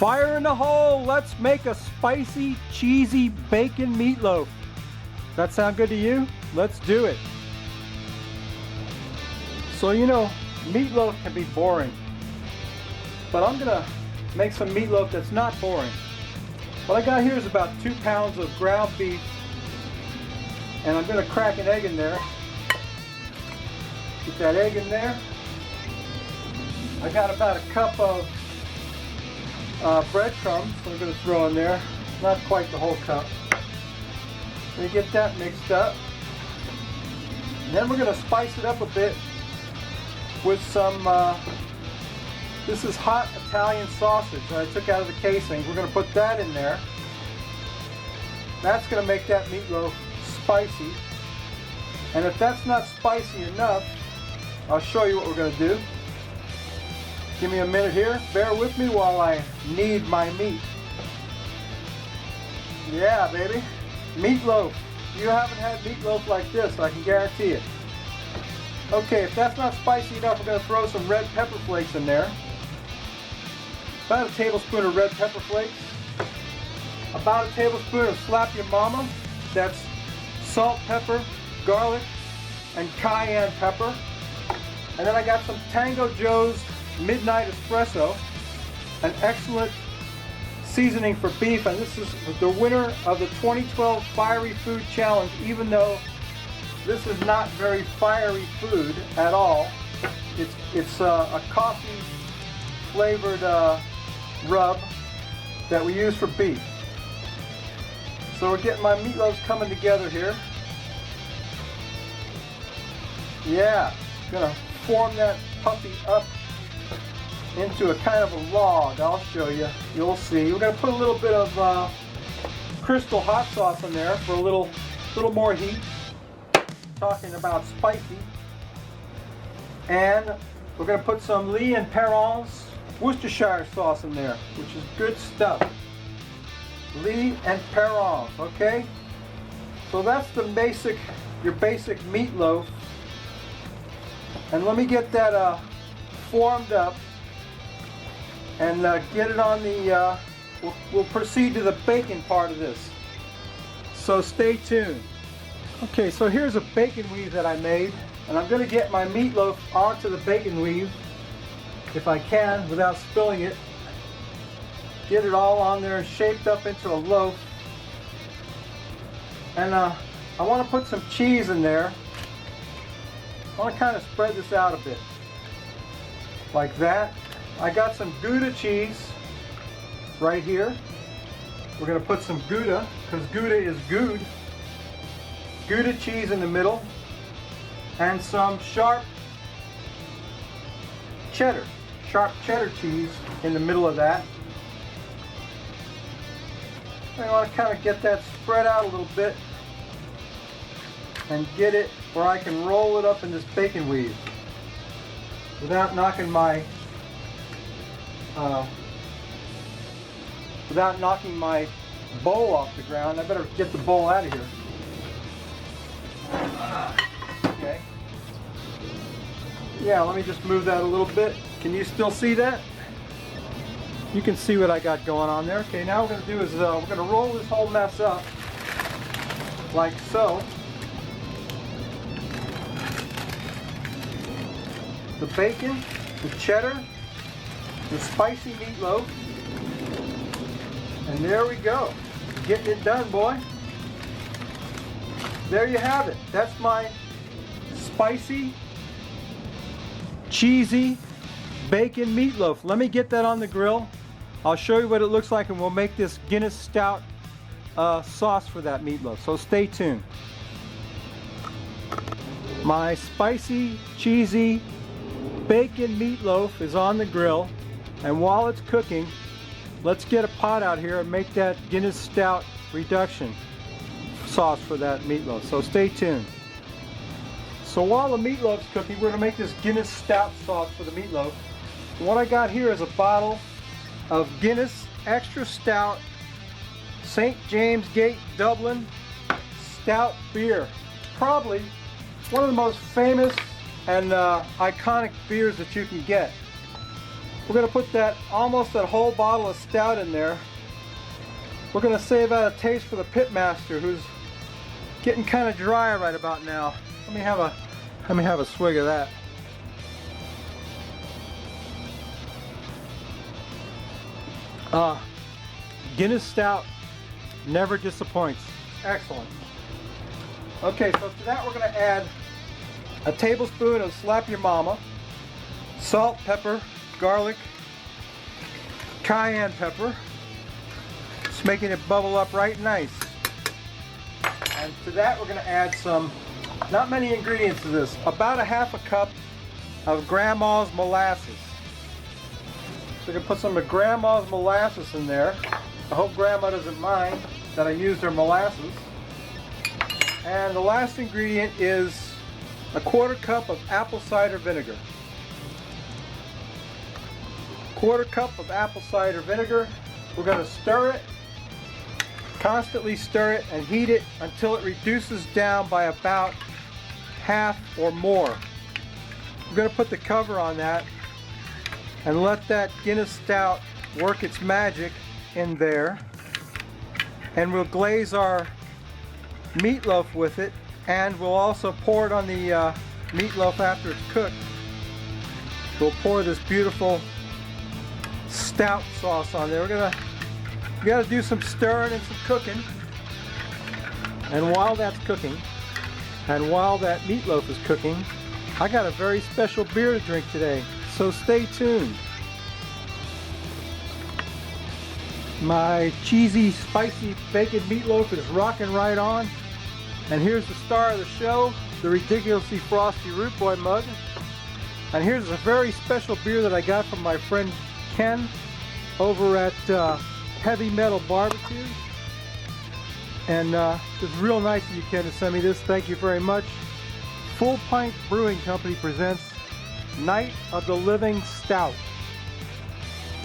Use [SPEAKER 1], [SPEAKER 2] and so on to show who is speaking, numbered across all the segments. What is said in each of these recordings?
[SPEAKER 1] Fire in the hole! Let's make a spicy, cheesy bacon meatloaf. That sound good to you? Let's do it. So you know, meatloaf can be boring, but I'm gonna make some meatloaf that's not boring. What I got here is about 2 pounds of ground beef, and I'm gonna crack an egg in there. Get that egg in there. I got about a cup of breadcrumbs I'm going to throw in there. Not quite the whole cup. We get that mixed up. And then we're going to spice it up a bit with some, this is hot Italian sausage that I took out of the casing. We're going to put that in there. That's going to make that meatloaf spicy. And if that's not spicy enough, I'll show you what we're going to do. Give me a minute here. Bear with me while I knead my meat. Yeah, baby. Meatloaf. You haven't had meatloaf like this, I can guarantee it. Okay, if that's not spicy enough, we're going to throw some red pepper flakes in there. About a tablespoon of red pepper flakes. About a tablespoon of Slap Your Mama. That's salt, pepper, garlic, and cayenne pepper. And then I got some Tango Joe's Midnight Espresso, an excellent seasoning for beef, and this is the winner of the 2012 Fiery Food Challenge, even though this is not very fiery food at all. It's a coffee flavored rub that we use for beef. So we're getting my meatloaves coming together here. Yeah, gonna form that puppy up into a kind of a log. I'll show you. You'll see. We're going to put a little bit of crystal hot sauce in there for a little more heat. Talking about spicy. And we're going to put some Lee and Perron's Worcestershire sauce in there, which is good stuff. Lee and Perron's, okay? So that's the your basic meatloaf. And let me get that formed up and get it on the, we'll proceed to the bacon part of this. So stay tuned. Okay, so here's a bacon weave that I made, and I'm going to get my meatloaf onto the bacon weave, if I can, without spilling it. Get it all on there, shaped up into a loaf. And I want to put some cheese in there. I want to kind of spread this out a bit, like that. I got some Gouda cheese right here. We're going to put some Gouda, because Gouda is good. Gouda cheese in the middle, and some sharp cheddar cheese in the middle of that. I want to kind of get that spread out a little bit and get it where I can roll it up in this bacon weave without knocking my bowl off the ground. I better get the bowl out of here. Okay. Yeah, let me just move that a little bit. Can you still see that? You can see what I got going on there. Okay, now what we're going to do is we're going to roll this whole mess up like so. The bacon, the cheddar, the spicy meatloaf, and there we go. Getting it done, boy. There you have it. That's my spicy, cheesy bacon meatloaf. Let me get that on the grill. I'll show you what it looks like, and we'll make this Guinness Stout sauce for that meatloaf. So stay tuned. My spicy, cheesy bacon meatloaf is on the grill, and while it's cooking, let's get a pot out here and make that Guinness Stout reduction sauce for that meatloaf. So stay tuned. So while the meatloaf's cooking, we're going to make this Guinness Stout sauce for the meatloaf. And what I got here is a bottle of Guinness Extra Stout St. James Gate Dublin Stout beer. Probably one of the most famous and iconic beers that you can get. We're going to put that almost that whole bottle of stout in there. We're going to save out a taste for the pitmaster, who's getting kind of dry right about now. Let me have a swig of that. Guinness Stout never disappoints. Excellent. Okay, so to that we're going to add a tablespoon of Slap Your Mama, salt, pepper, garlic, cayenne pepper. Just making it bubble up right nice. And to that we're going to add some, not many ingredients to this, about a half a cup of Grandma's molasses. So we're going to put some of Grandma's molasses in there. I hope Grandma doesn't mind that I used her molasses. And the last ingredient is a quarter cup of apple cider vinegar. Quarter cup of apple cider vinegar. We're going to stir it, constantly stir it, and heat it until it reduces down by about half or more. We're going to put the cover on that and let that Guinness Stout work its magic in there. And we'll glaze our meatloaf with it, and we'll also pour it on the meatloaf after it's cooked. We'll pour this beautiful stout sauce on there. We gotta do some stirring and some cooking. And while that's cooking, and while that meatloaf is cooking, I got a very special beer to drink today, so stay tuned. My cheesy, spicy bacon meatloaf is rocking right on. And here's the star of the show, the ridiculously frosty Root Boy mug. And here's a very special beer that I got from my friend Ken over at Heavy Metal Barbecue. And it's real nice of you, Ken, to send me this. Thank you very much. Full Pint Brewing Company presents Night of the Living Stout.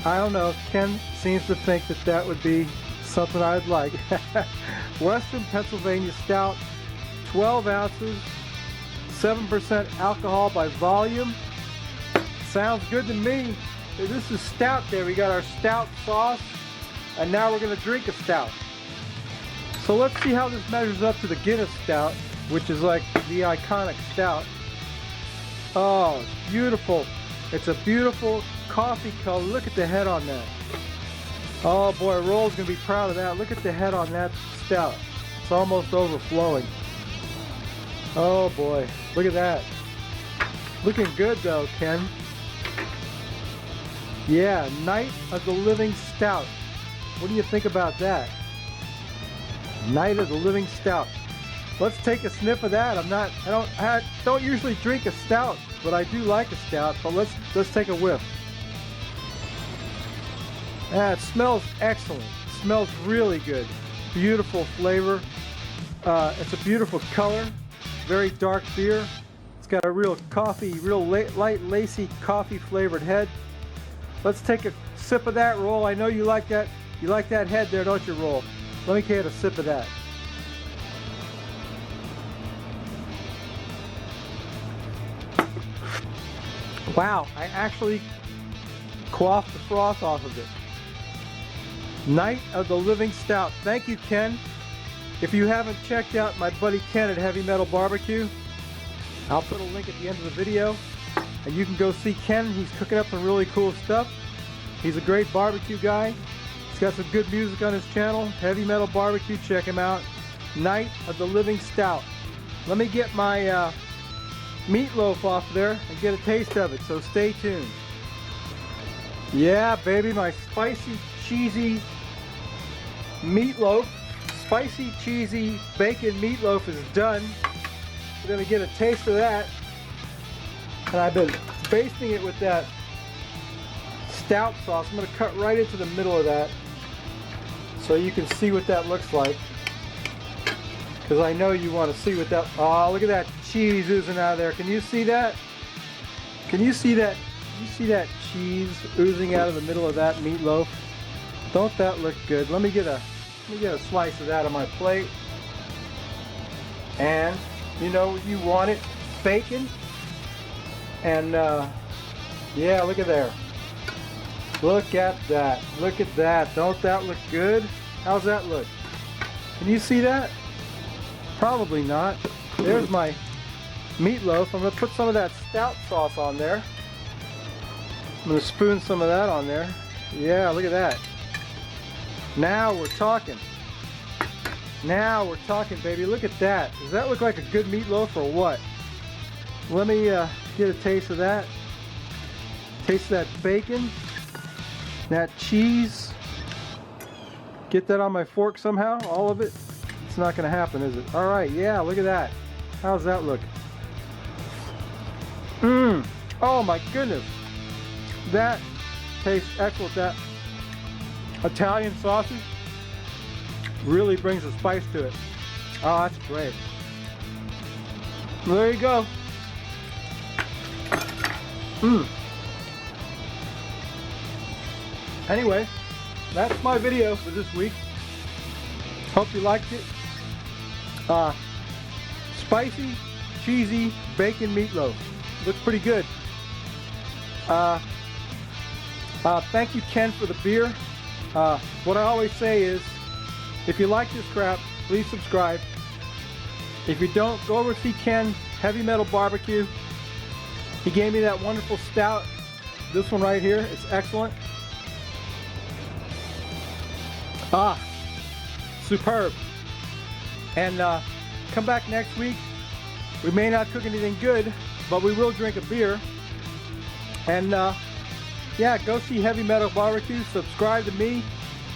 [SPEAKER 1] I don't know, Ken seems to think that that would be something I'd like. Western Pennsylvania Stout, 12 ounces, 7% alcohol by volume. Sounds good to me. This is stout there. We got our stout sauce, and now we're going to drink a stout. So let's see how this measures up to the Guinness Stout, which is like the iconic stout. Oh, it's beautiful. It's a beautiful coffee color. Look at the head on that. Oh boy, Roll's gonna be proud of that. Look at the head on that stout. It's almost overflowing. Oh boy, look at that. Looking good though, Ken. Yeah, Night of the Living Stout. What do you think about that? Night of the Living Stout. Let's take a sniff of that. I don't usually drink a stout, but I do like a stout. But let's take a whiff. Yeah, it smells excellent. It smells really good. Beautiful flavor. It's a beautiful color. Very dark beer. It's got a real coffee, real light, lacy, coffee flavored head. Let's take a sip of that, Roll. I know you like that. You like that head there, don't you, Roll? Let me get a sip of that. Wow, I actually quaffed the froth off of it. Night of the Living Stout. Thank you, Ken. If you haven't checked out my buddy Ken at Heavy Metal Barbecue, I'll put a link at the end of the video, and you can go see Ken. He's cooking up some really cool stuff. He's a great barbecue guy. He's got some good music on his channel, Heavy Metal Barbecue. Check him out. Night of the Living Stout. Let me get my meatloaf off there and get a taste of it, so stay tuned. Yeah, baby, my spicy, cheesy meatloaf, spicy, cheesy bacon meatloaf is done. We're gonna get a taste of that, and I've been basting it with that stout sauce. I'm gonna cut right into the middle of that so you can see what that looks like, because I know you want to see what that. Oh, look at that cheese oozing out of there. Can you see that? Can you see that? You see that cheese oozing out of the middle of that meatloaf? Don't that look good? Let me get a slice of that on my plate. And you know you want it, bacon. And yeah, look at there. Look at that. Look at that. Don't that look good? How's that look? Can you see that? Probably not. There's my meatloaf. I'm going to put some of that stout sauce on there. I'm going to spoon some of that on there. Yeah, look at that. Now we're talking. Now we're talking, baby. Look at that. Does that look like a good meatloaf or what? Let me get a taste of that. Taste that bacon. That cheese. Get that on my fork somehow, all of it. It's not gonna happen, is it? All right, yeah, look at that. How's that look? Mmm, oh my goodness. That tastes excellent. That Italian sausage really brings a spice to it. Oh, that's great. Well, there you go. Mmm. Anyway, that's my video for this week. Hope you liked it. Spicy, cheesy bacon meatloaf. Looks pretty good. Thank you, Ken, for the beer. What I always say is, if you like this crap, please subscribe. If you don't, go over to see Ken, Heavy Metal Barbecue. He gave me that wonderful stout. This one right here, it's excellent. Superb. And come back next week. We may not cook anything good, but we will drink a beer. And yeah, go see Heavy Metal Barbecue. Subscribe to me.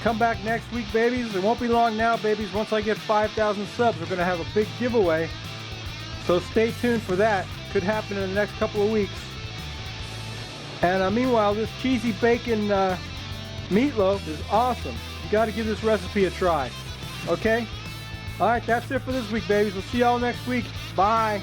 [SPEAKER 1] Come back next week, babies. It won't be long now, babies. Once I get 5,000 subs, we're going to have a big giveaway. So stay tuned for that. Could happen in the next couple of weeks. And meanwhile, this cheesy bacon meatloaf is awesome. You got to give this recipe a try. Okay? All right, that's it for this week, babies. We'll see y'all next week. Bye.